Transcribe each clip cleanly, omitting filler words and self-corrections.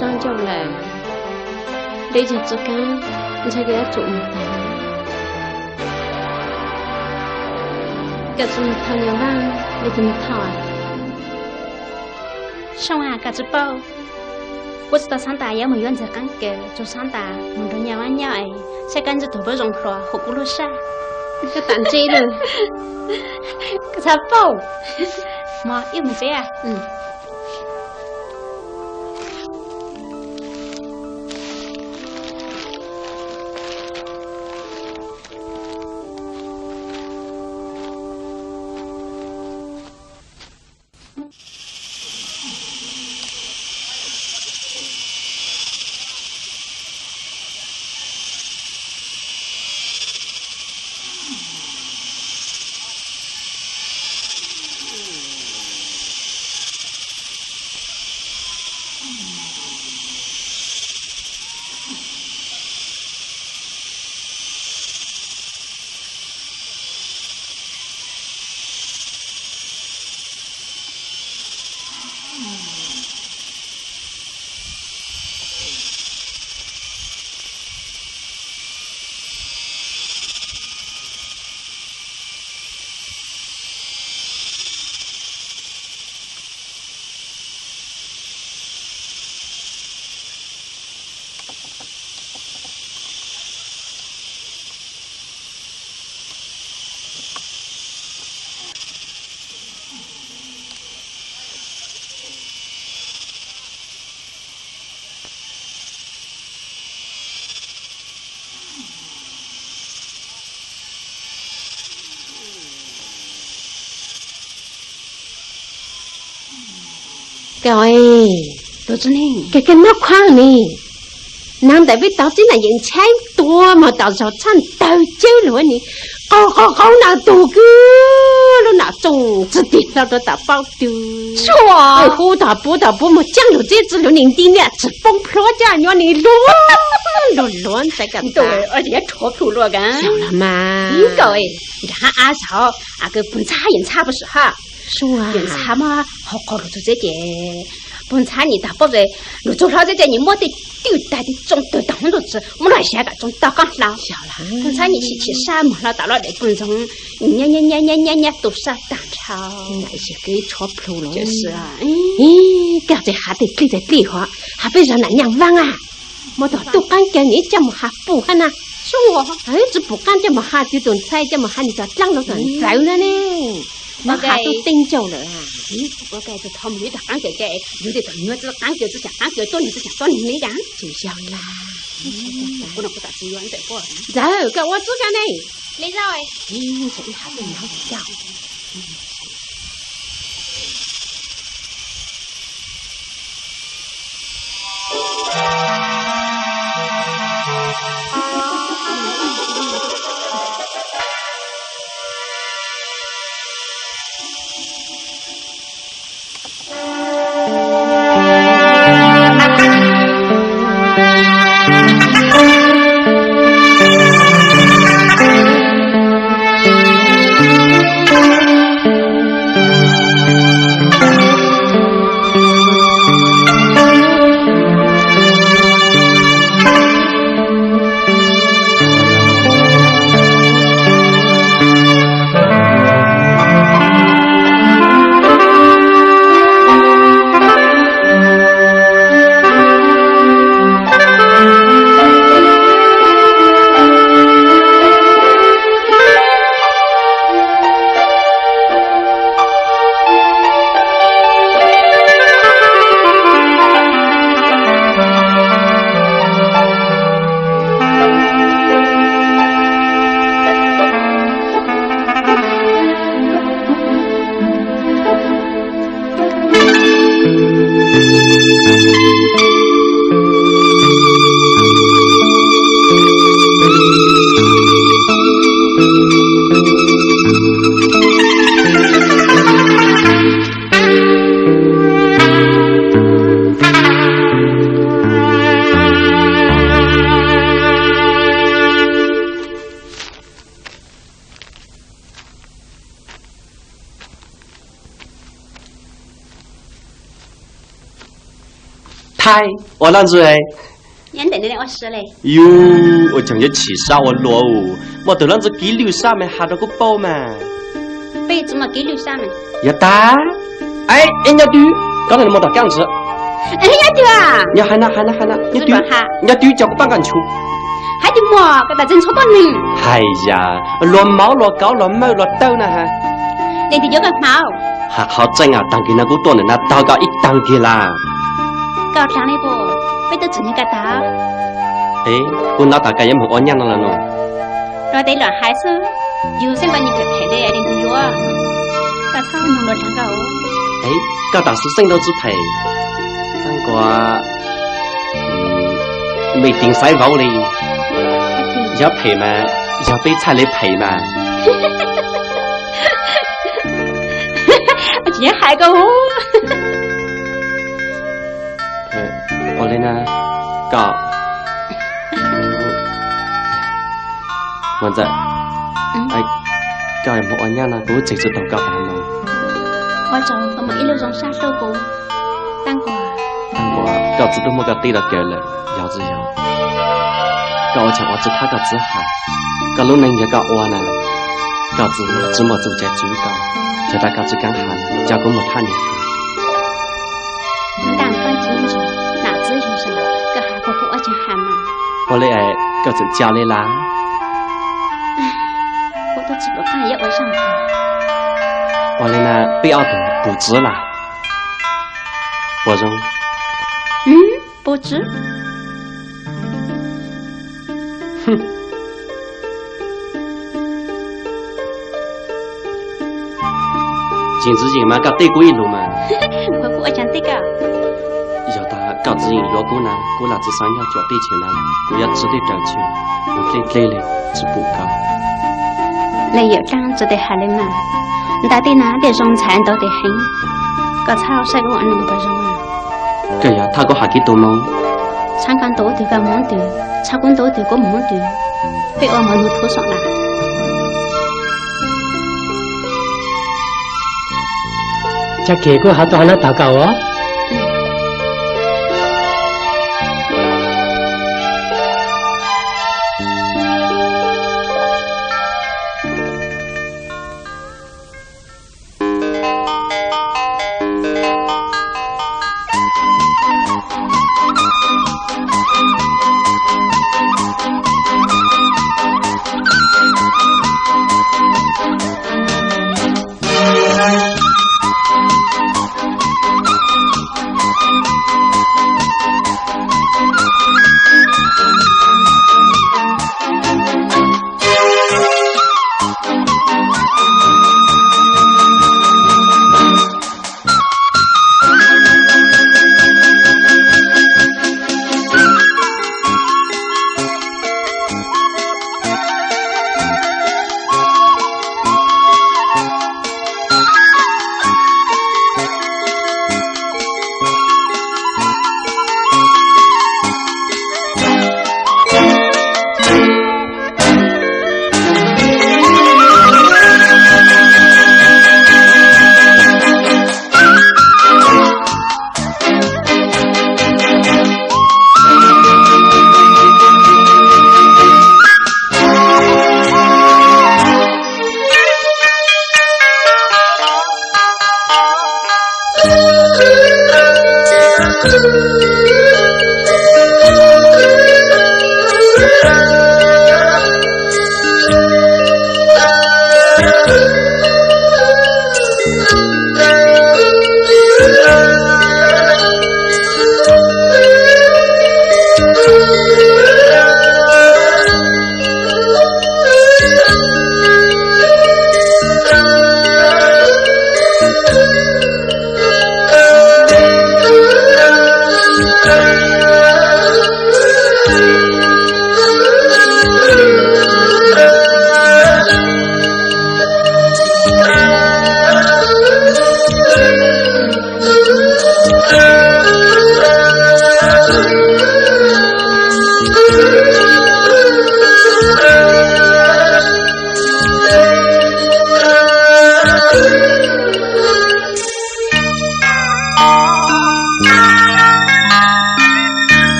张就来，你就只干，你才给他做么的？给做么汤了啦？你怎么汤啊？上啊，嘎子包。我知道上大也没原则感觉，做上大梦到鸟啊鸟哎，才感觉头不融化，好咕噜啥？个蛋鸡了，个啥包？妈，有没这样？各位，罗主任，这个那款呢？难得被到这那人才多嘛，到时候唱到酒了呢，高那多个了那种，只点到的大包丢。是啊，哎，胡大不么，酱油这只了零丁呢，只风破家让你乱在干嘛？对，而且戳破了干。晓了嘛？各位，你看阿嫂，阿个本茶人茶不是哈？是啊，人茶嘛，好搞了做这件。本茶你打包在，如做好这件你没得丢带的种的当日子，没来下个种到刚老。晓了，本茶你去啥么了？到了那本中，捏都是蛋炒。那些给戳破了。就是啊，刚才还得对在对话，还被人那样忘啊！我到都干叫你怎么还不干呢？是我，哎，这不干怎么还就顿菜怎么还你就浪了顿走了呢？我还都顶走了啊！我该是他们有的干给，有的女子干给只想干给，多女子想多女干，就像啦。不能不打资源在过。走，跟我做干呢？你走哎，这一下子好笑。嗨，我啷子哎？人等你我死嘞。哟，我讲要起杀我罗哦，我都啷子给留啥没下到个包嘛？被怎么给留下嘛？要打？哎，人家丢，刚才你没到杆子。哎呀丢啊！你喊哪，你丢，人家丢叫个半杆球。还得么？给他真错到你。哎呀，落毛落高落毛落豆呢哈。你哋有個毛，好正啊！當佢那個多人那刀高一當嘅啦。搞上嚟噃，俾到自己個刀。誒，我那大概也冇安樣啦喏。我哋兩孩子，有先把你陪陪的一定都有啊。個操弄落兩個。誒，個大師升到只陪，不過未定使冇哩，要陪嘛，要俾菜你陪嘛。也还个哦，我嘞呢，搞，我在，搞也冇安樣啦，我直接到搞辦咯。我就咁咪一路上殺到過，當過搞知都冇搞對到腳了，要子要，搞我講我知他搞知下，搞老能也搞我呢，搞知只冇做只主搞。叫大家只干喊，叫我冇睇你。但關鍵就哪子有啥，個下個我就喊嘛。我嘞個就教你啦。我都只不過一晚上課。我嘞呢不要懂不知啦。我說。不知。哼。金子人嘛，搞对过一路嘛。我講對個。要打搞子人要過呢，過那只三要腳對錢呢，過要只對賺錢，我累嘞，只不高。你要當就得下嚟嘛，但係那啲種產都得興，個炒細個我弄不中啊。對呀，他個下幾多毛？產幹多條個冇條，產幹多條個冇條，被我冇路土上啦。只結果下到那禱告哦。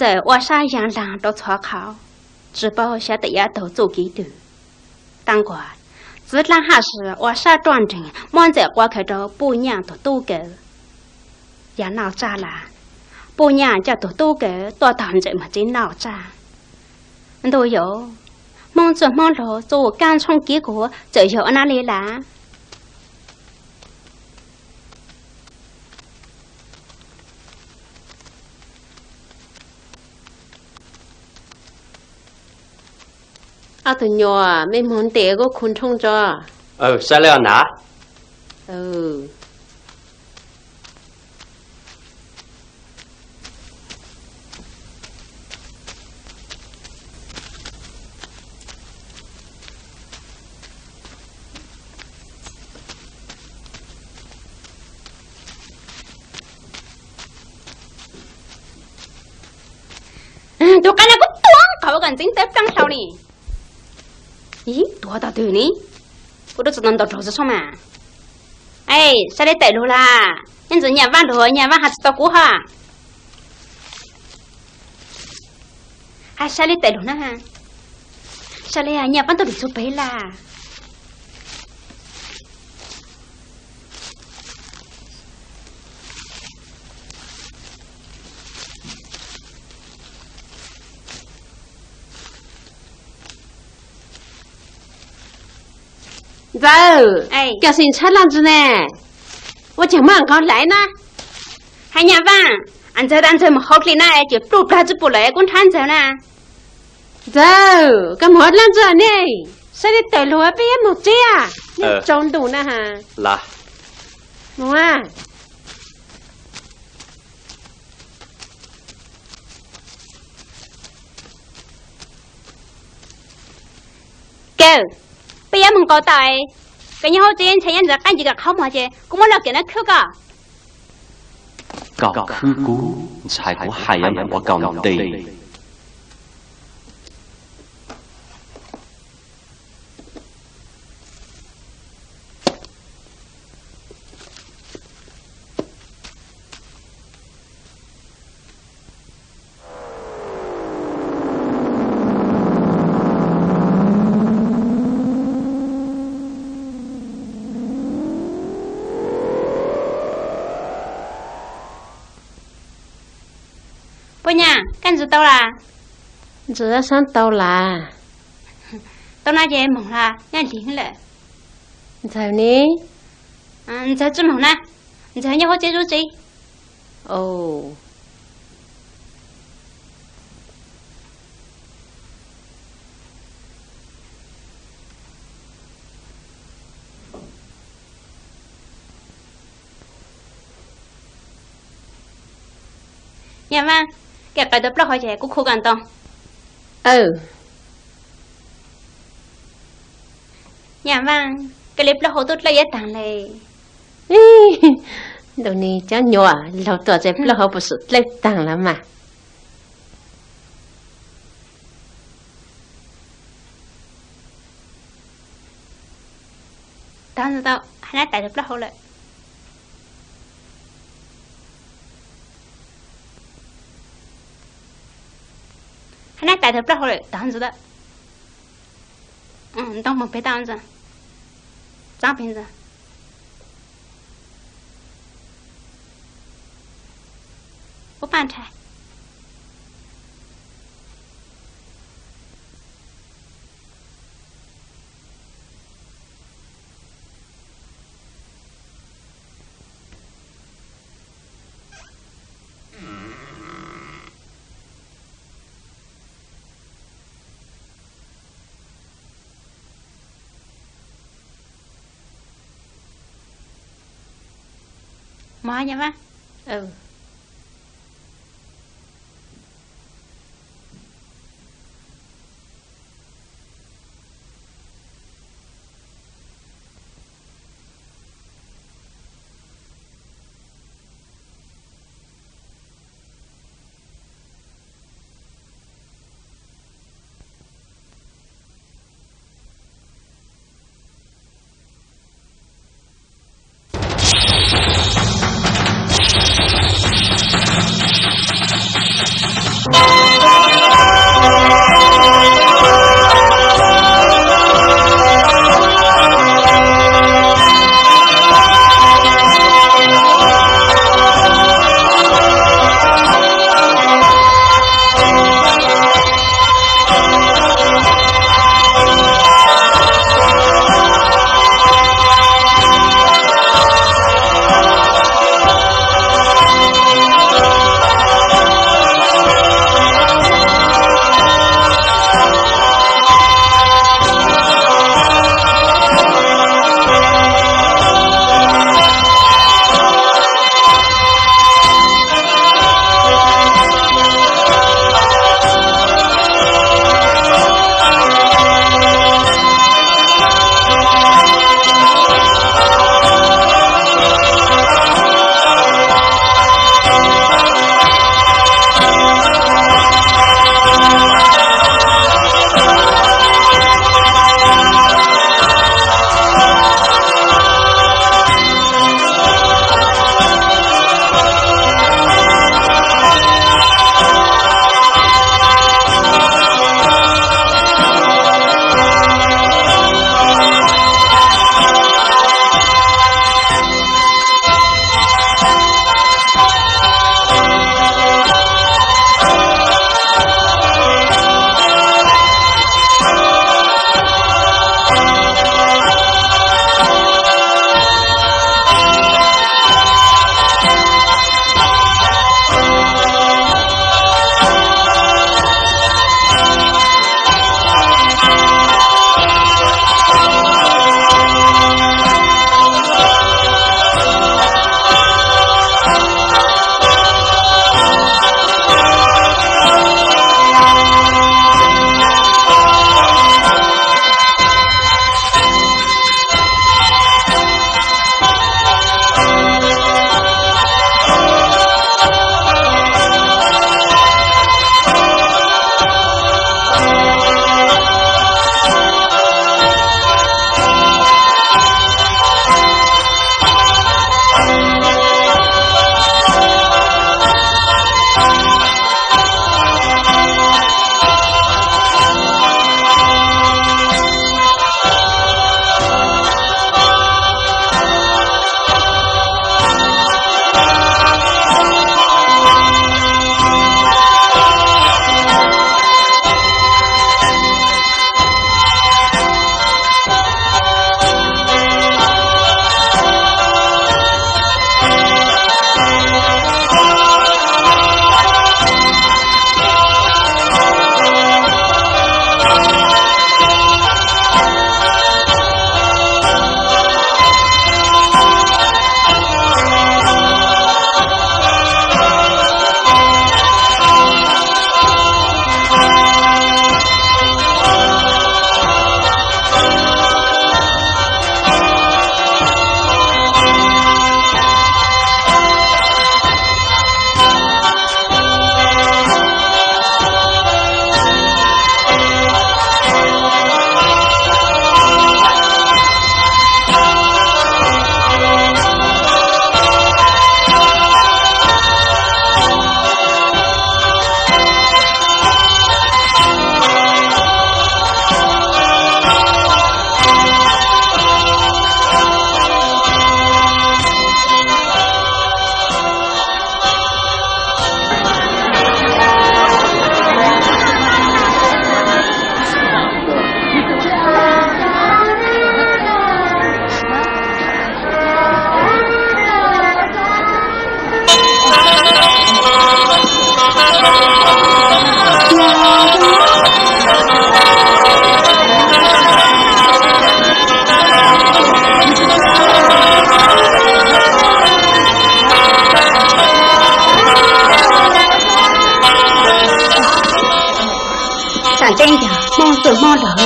giờ qua sa giang làng đó xóa khảo只包下的丫头做给的当官自然还是我啥转正满在过开着不娘都都个也闹炸了不娘叫都个多当着嘛真闹炸都有忙着忙着做刚从结果就有哪里啦tụi nhỏ mấy món tệ có khôn trông cho sao lại nã tụi cái này có tuông cậu cần chính tép trăng sao nè ý tua tao từ ní cô đó chỉ nằm đọc rồi sao mà ấy sao đấy tệ luôn là nhân giờ nhà văn rồi nhà văn hạt tao cũ hả hay sao đấy tệ luôn ha sao đấy nhà văn tao bị số bấy là giờ cái gì chết làm gì nè tôi chẳng mang con lại nè hai nhà văn anh chơi một học lý này chỉ tụt ra chỉ bù lại con than giờ nè giờ cái món làm gì nè sao đi tới lúa bây giờ một chia trốn đủ nè hả là mua kêu bây giờ mình có tài cái nhau tiền thấy nhân ra cái gì cả không mà chứ cũng muốn là cái nó khứ cả cậu khứ cú sai của hai anh em bỏ còng tì bố nhà căn gì tao là giờ sáng tao là tao nói gì mỏng là nhà liền lệ giờ ní giờ chưa mỏng nè giờ nhau có chế rồi gì ồ nhà văn cái tập đó hỏi chị cũng khó gần tông nhà văn cái clip đó họ tốt lấy tặng này đồ này cho nhỏ lâu tuổi dẹp là họ bớt lấy tặng lắm mà tao hai tại tập đó họ lại nãy tại thật ra hồi tao rồi đó, tao một bé tao rồi, sao bây giờ? Bố bạn trai. Má nha má. Ừ.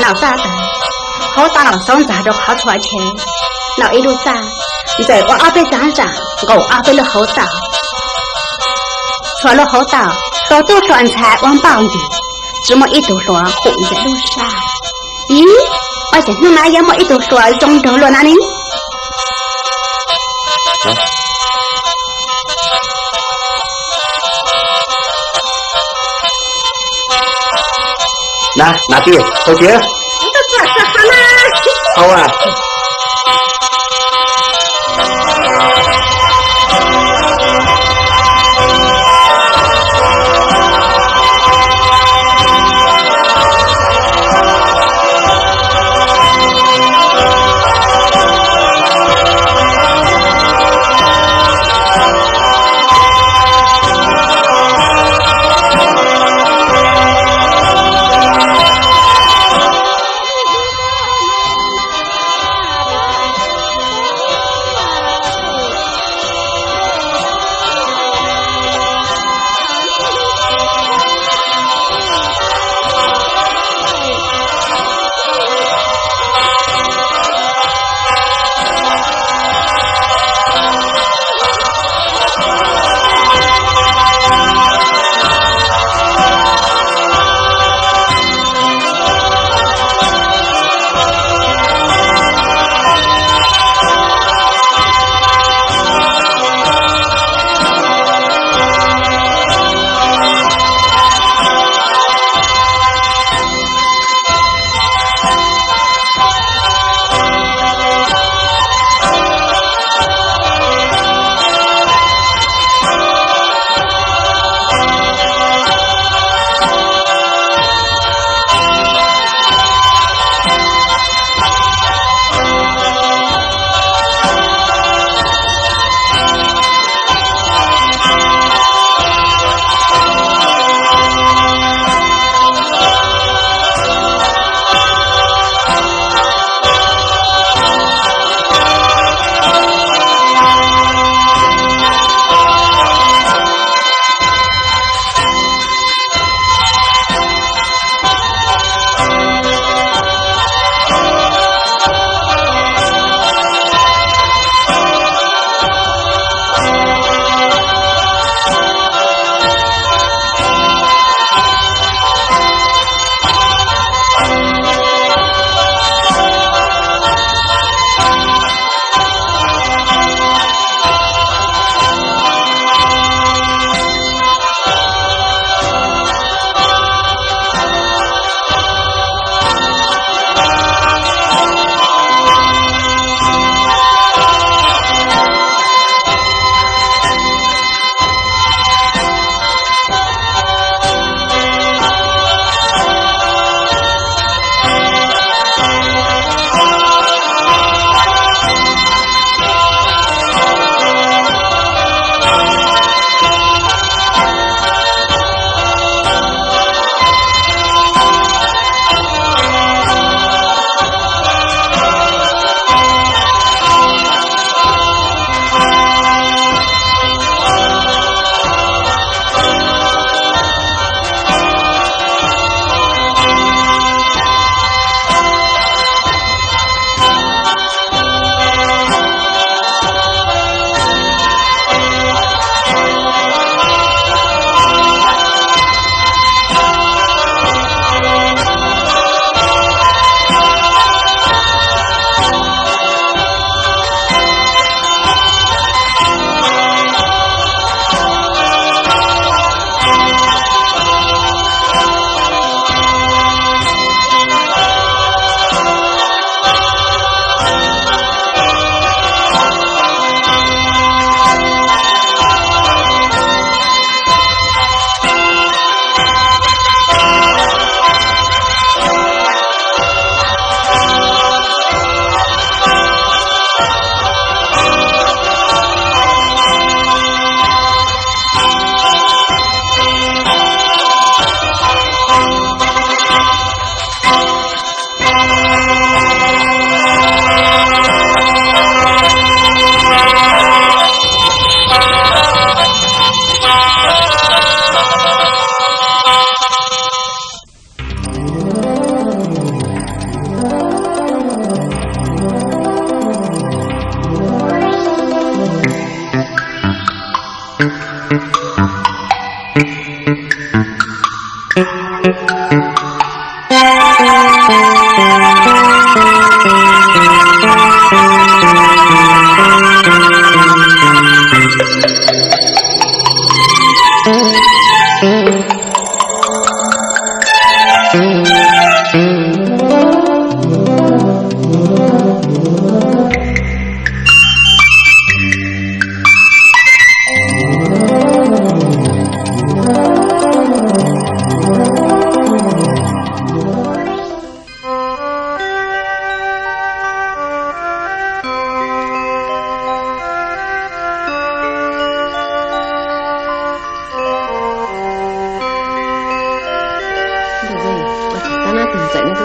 到啥的，好大了嗓子就跑出来去，那一路上，在我阿伯山上，我阿伯的后道，出了后道，到都端菜往包里，这么一头说混在路上。咦，我想弄那也么一头说中头了哪里？拿弟，回去。我都做事好啦。好啊。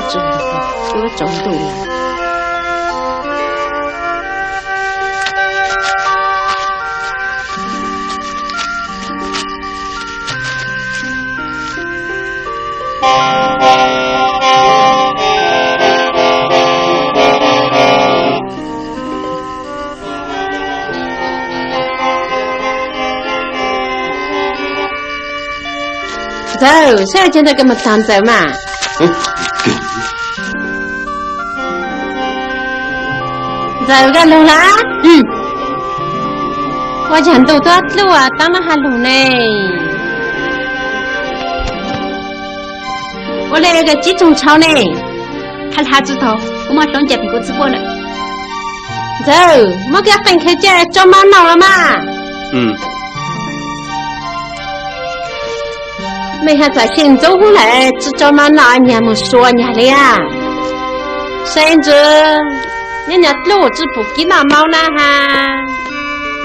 知道多种度了。走，现在见到这么当走嘛？走个路啦？我想多多路啊，当然还路呢。我来个几种草呢？他知道我马上就给我直播了。走，我给分开家找妈闹了嘛？没还在先走回来，只找妈闹你还没说你了呀？甚至人家路子不给那毛了哈，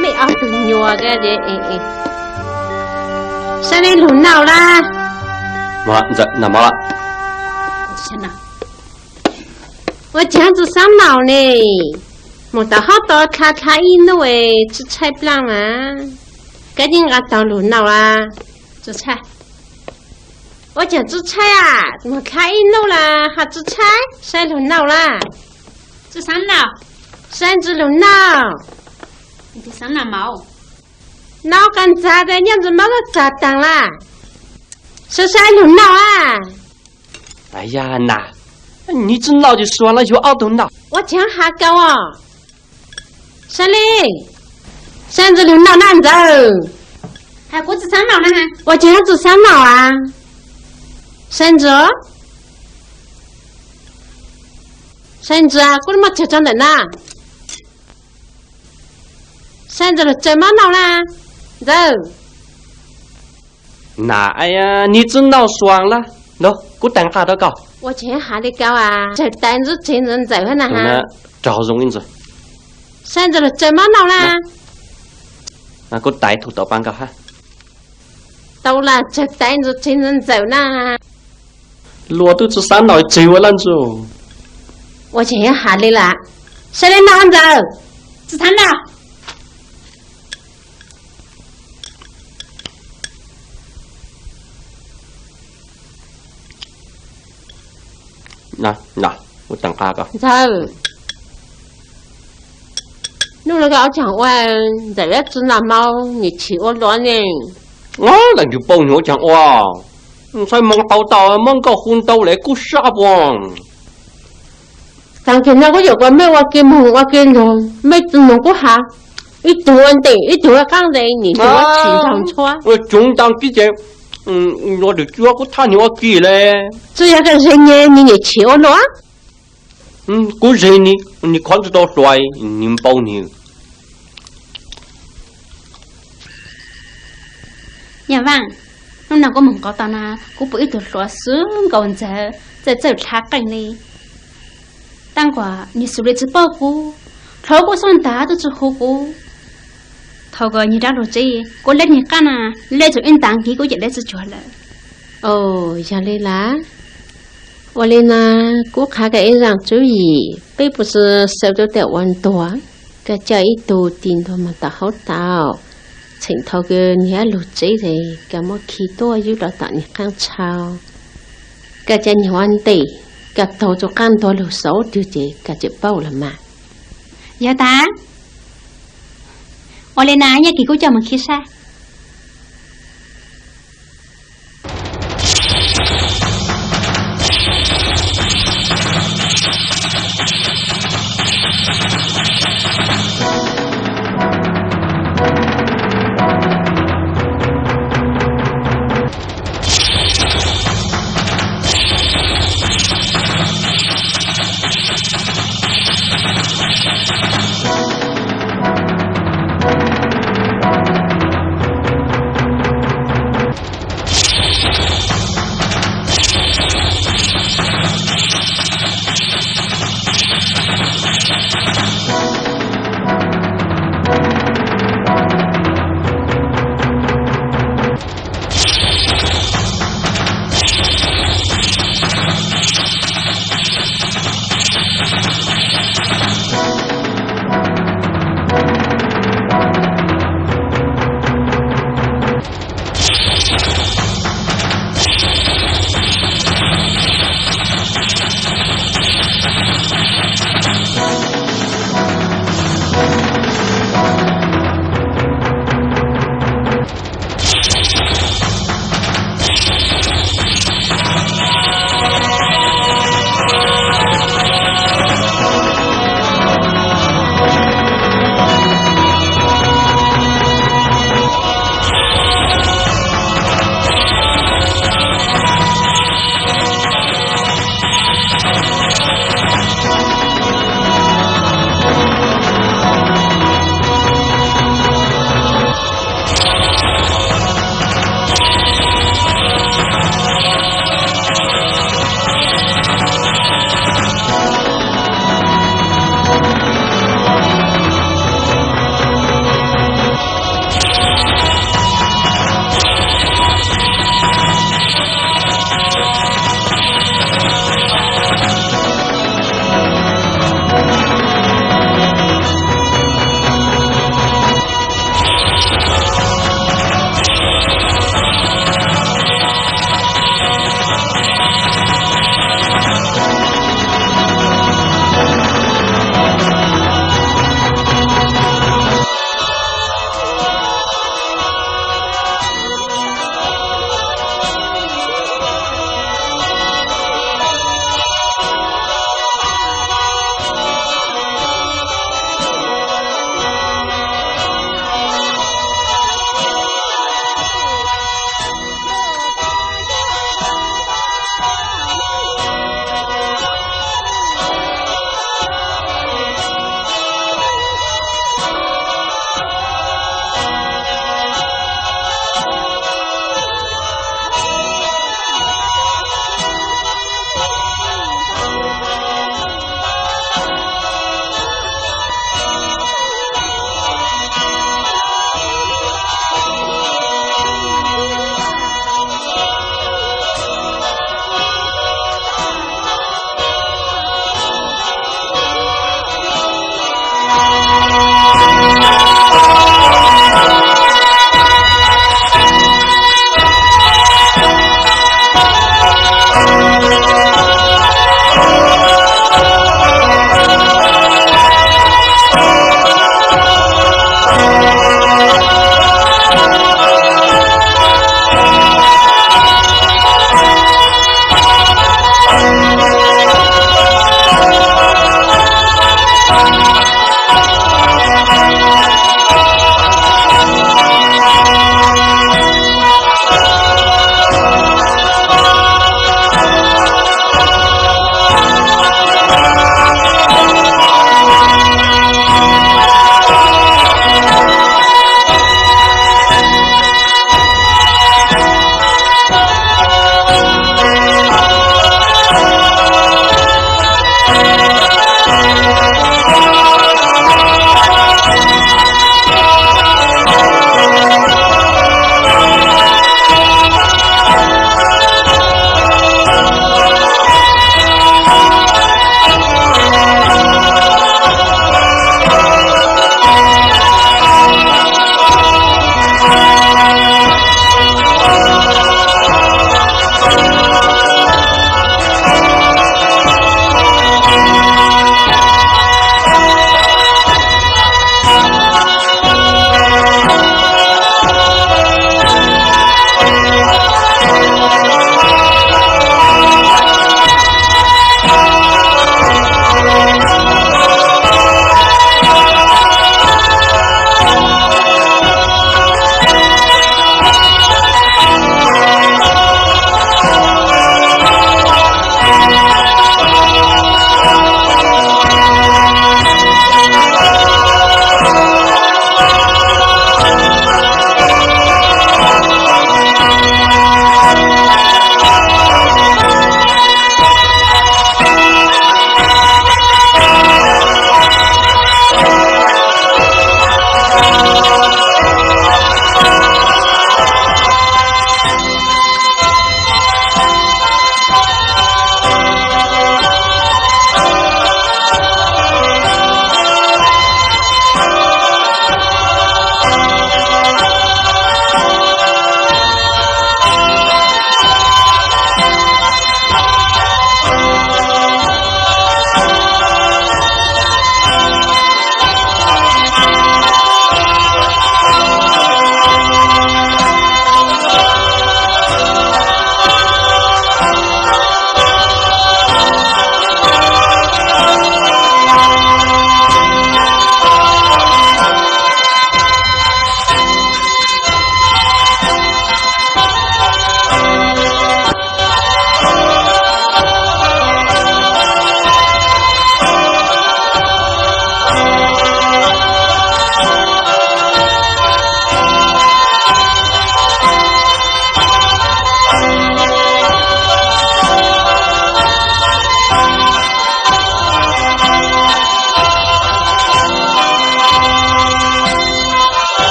没熬得牛个的现在路闹啦？嘛，那么了？天哪！我这样子上脑呢，没到好多他一路诶，只菜不浪啊，赶紧俺到路闹啊，做菜。我讲只菜啊，怎么开一路啦？还只菜，晒路闹啦？这三老，三只路闹，你的三老毛，闹干咋的？样子毛个咋当啦？是晒路闹啊？哎呀，那你这闹就算了，又熬到闹。我讲还高哦，山里，三只路闹难走。还过这三老呢？我讲只三老啊。甚至啊，我他妈就真的呐！甚至了，怎么闹啦？走！那哎呀，你这闹爽了，喏，我等下都搞。我钱还得搞啊，这单子真人走了哈。那找容易子。甚至了，怎么闹啦？那我带土豆班搞哈。到了，这单子真人走啦。落到这三老走了住。我钱还得啦，谁来拿走？这三老。那，我等下个。走。弄了个我讲话，这要只拿猫，你起我乱呢。我那就帮我讲哇。sai mong tàu tàu mong có hun tàu lấy cú sa bông. Thằng kia nó có nhiều quá mấy qua kia mùng qua kia rồi mấy tụi nó có hả? Ít tụi anh tỷ ít tụi các đây nhỉ tụi chỉ thằng choa. Chúng ta cái gì? Nó được chưa có tha nhiều kỳ嘞. Chứ ya cái gì nhỉ nhỉ chịu nó? Có gì nhỉ? Nhỉ con tụi xoay nhỉ bao nhiêu? Nhà vàng. Lúc nào có mong có tao na cũng bị tụt xóa sướng còn giờ thác cái này tăng quả như số lượng chỉ bao cú thấu có son tá tôi chỉ khô cú thầu gọi như đã rồi chứ có lên như cái na lên rồi in tàng kỹ có chuyện đấy sẽ chuẩn là giờ lên lá我嘞呢，我看个一样注意，并不是受到的温度，个叫一度电都没得好到。前头嘅你一路仔嚟，咁我企多要到等你看抄，個只你玩地，個頭就干多路手掉住，個就包了嘛。有打，我哋嗱一幾個就冇企晒。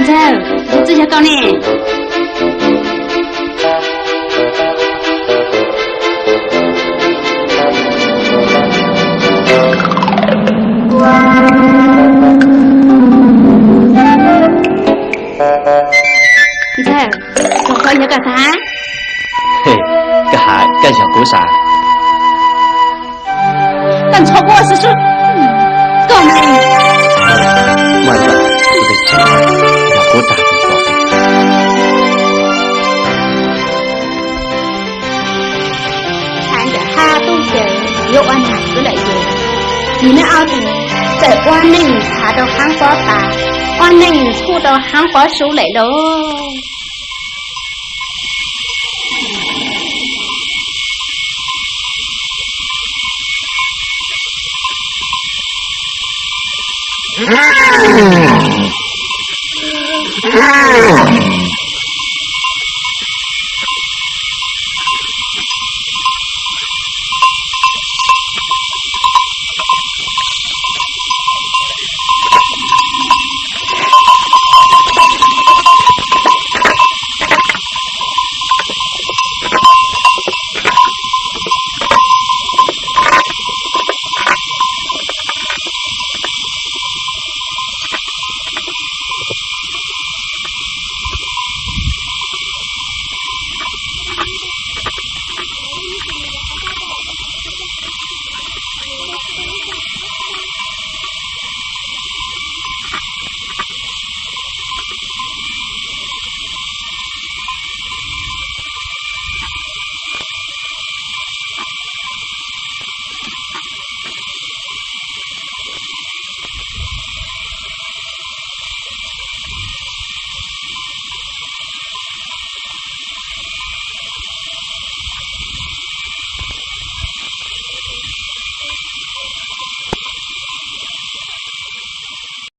走，你这下搞呢？走，我搞一个啥？嘿，个还干小狗啥？干错过是说，搞呢？慢点，不得急，要狗打的宝贝。看着他都是有往哪子来的，你们熬的在往能爬到汉花吧，往能出到汉花树来喽。